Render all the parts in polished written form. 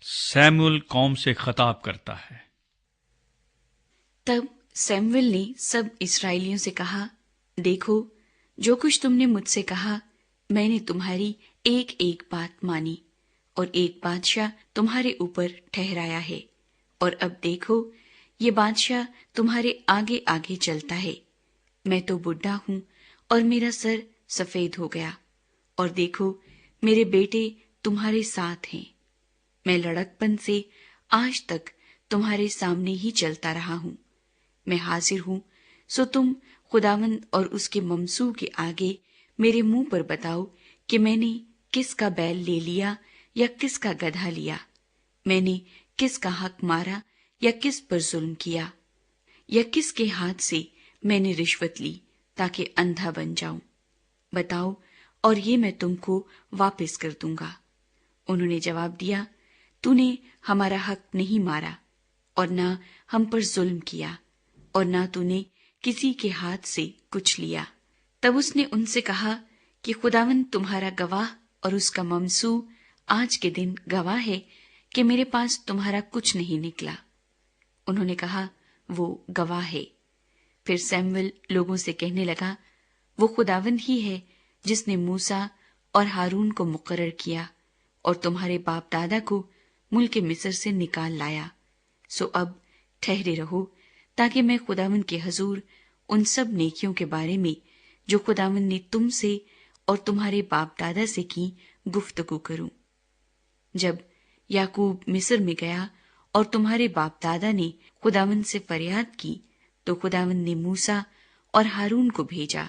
Samuel कौम से खिताब करता है। तब सैमुअल ने सब इस्राएलियों से कहा, देखो, जो कुछ तुमने मुझसे कहा, मैंने तुम्हारी एक एक बात मानी और एक बादशाह तुम्हारे ऊपर ठहराया है। और अब देखो, ये बादशाह तुम्हारे आगे आगे चलता है। मैं तो बुढ़ा हूं और मेरा सर सफेद हो गया, और देखो, मेरे बेटे तुम्हारे साथ हैं। मैं लड़कपन से आज तक तुम्हारे सामने ही चलता रहा हूं। मैं हाजिर हूं, सो तुम खुदावंद और उसके ममसू के आगे मेरे मुंह पर बताओ कि मैंने किसका बैल ले लिया या किसका गधा लिया, मैंने किसका हक मारा या किस पर जुल्म किया, या किसके हाथ से मैंने रिश्वत ली ताकि अंधा बन जाऊं। बताओ, और ये मैं तुमको वापस कर दूंगा। उन्होंने जवाब दिया, तूने हमारा हक नहीं मारा और ना हम पर जुल्म किया, और ना तूने किसी के हाथ से कुछ लिया। तब उसने उनसे कहा कि खुदावंद तुम्हारा गवाह और उसका ममसू आज के दिन गवाह है कि मेरे पास तुम्हारा कुछ नहीं निकला। उन्होंने कहा, वो गवाह है। फिर सैमुअल लोगों से कहने लगा, वो खुदावंद ही है जिसने मूसा और हारून को मुकर्रर किया और तुम्हारे बाप दादा को मुल्क मिस्र से निकाल लाया। सो अब ठहरे रहो, ताकि मैं खुदावंद के हजूर उन सब नेकियों के बारे में जो खुदावंद ने तुमसे और तुम्हारे बाप दादा से की गुफ्तगू करूं। जब याकूब मिस्र में गया और तुम्हारे बाप दादा ने खुदावंद से फरियाद की, तो खुदावंद ने मूसा और हारून को भेजा,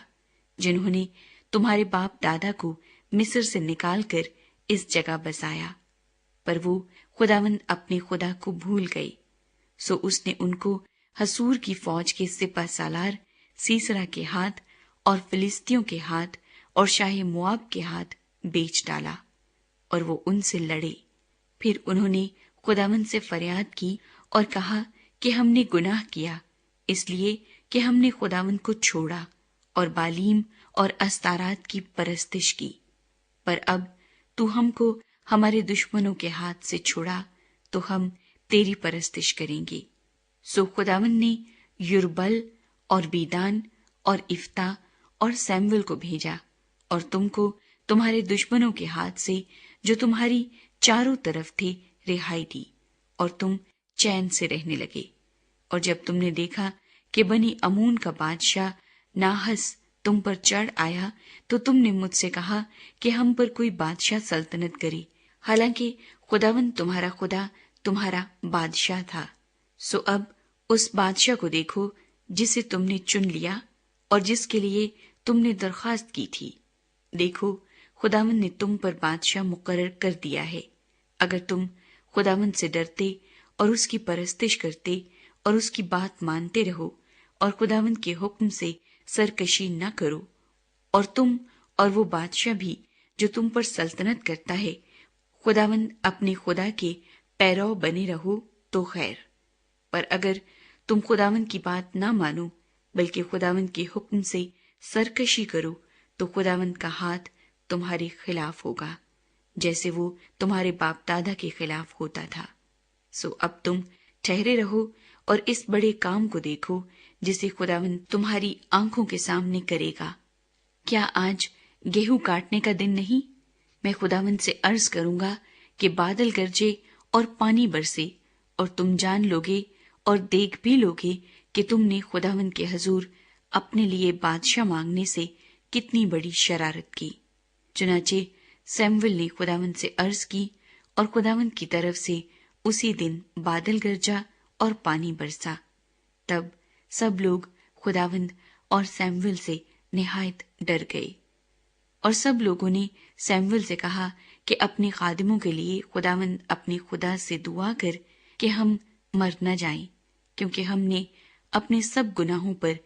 जिन्होंने तुम्हारे बाप दादा को मिस्र से निकालकर इस जगह बसाया। पर वो खुदावंद अपने खुदा को भूल गए। सो उसने उनको हसूर की फौज के सिपा सालार सीसरा के हाथ और फिलिस्तियों के हाथ और शाही मुआब के हाथ बेच डाला, और वो उनसे लड़े। फिर उन्होंने खुदावंद से फरियाद की और कहा कि हमने गुनाह किया, इसलिए कि हमने खुदावंद को छोड़ा और बालीम और अस्तारात की परस्तिश की। पर अब तू हमको हमारे दुश्मनों के हाथ से छुड़ा, तो हम तेरी परस्तिश करेंगे। सो खुदावंद ने युरबल और बीदान और इफ्ता और सैमुअल को भेजा, और तुमको तुम्हारे दुश्मनों के हाथ से जो तुम्हारी चारों तरफ थे रिहाई दी, और तुम चैन से रहने लगे। और जब तुमने देखा कि बनी अमून का बादशाह नाहस तुम पर चढ़ आया, तो तुमने मुझसे कहा कि हम पर कोई बादशाह सल्तनत करे, हालांकि खुदावंद तुम्हारा खुदा तुम्हारा बादशाह था। सो अब उस बादशाह को देखो जिसे तुमने चुन लिया और जिसके लिए तुमने दरखास्त की थी। देखो, खुदावंद ने तुम पर बादशाह मुकर्रर कर दिया है। अगर तुम खुदावंद से डरते और उसकी परस्तिश करते और उसकी बात मानते रहो और खुदावंद के हुक्म से सरकशी न करो, और तुम और वो बादशाह भी जो तुम पर सल्तनत करता है खुदावंद अपने खुदा के पैरव बने रहो, तो खैर। पर अगर तुम खुदावंद की बात ना मानो बल्कि खुदावंद के हुक्म से सरकशी करो, तो खुदावंद का हाथ तुम्हारे खिलाफ होगा, जैसे वो तुम्हारे बाप दादा के खिलाफ होता था। सो अब तुम ठहरे रहो और इस बड़े काम को देखो जिसे खुदावंद तुम्हारी आंखों के सामने करेगा। क्या आज गेहूं काटने का दिन नहीं? मैं खुदावंद से अर्ज करूंगा कि बादल गरजे और पानी बरसे, और तुम जान लोगे और देख भी लोगे कि तुमने खुदावंद के हजूर अपने लिए बादशाह मांगने से कितनी बड़ी शरारत की। चुनाचे सैमुअल ने खुदावंद से अर्ज की, और खुदावंद की तरफ से उसी दिन बादल गरजा और पानी बरसा। तब सब लोग खुदावंद और सैमुअल से निहायत डर गए। और सब लोगों ने सैमुअल से कहा कि अपने खादिमों के लिए खुदावंद अपने खुदा से दुआ कर कि हम मर न जाएं, क्योंकि हमने अपने सब गुनाहों पर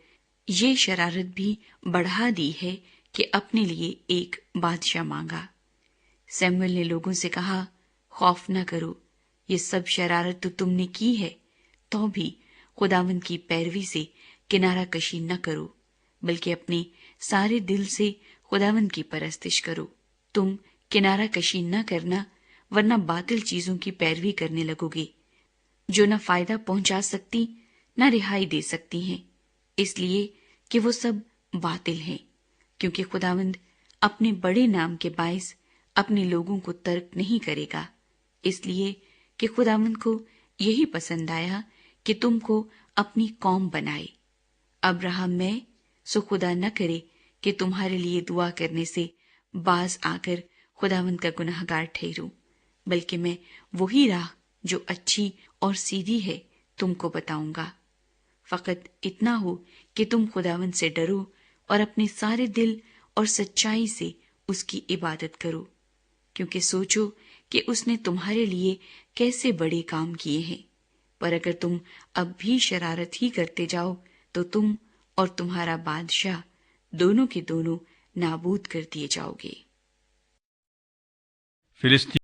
ये शरारत भी बढ़ा दी है कि अपने लिए एक बादशाह मांगा। सैमुअल ने लोगों से कहा, खौफ न करो, ये सब शरारत तो तुमने की है, तो भी खुदावंद की पैरवी से किनारा कशी न करो, बल्कि अपने सारे दिल से खुदावंद की परस्तिश करो। तुम किनारा कशी न करना ورنہ باطل چیزوں کی پیروی کرنے لگو گے جو نہ فائدہ پہنچا سکتی نہ رہائی دے سکتی ہیں، اس لیے کہ وہ سب باطل ہیں، کیونکہ خداوند اپنے بڑے نام کے باعث اپنے لوگوں کو ترک نہیں کرے گا، اس لیے کہ خداوند کو یہی پسند آیا کہ تم کو اپنی قوم بنائے۔ اب رہا میں، سو خدا نہ کرے کہ تمہارے لیے دعا کرنے سے باز آ کر خداوند کا گناہ گار ٹھہروں، بلکہ میں وہی راہ جو اچھی اور سیدھی ہے تم کو بتاؤں گا۔ فقط اتنا ہو کہ تم خداوند سے ڈرو اور اپنے سارے دل اور سچائی سے اس کی عبادت کرو، کیونکہ سوچو کہ اس نے تمہارے لیے کیسے بڑے کام کیے ہیں۔ پر اگر تم اب بھی شرارت ہی کرتے جاؤ تو تم اور تمہارا بادشاہ دونوں کے دونوں نابود کر دیے جاؤ گے۔ فلسطین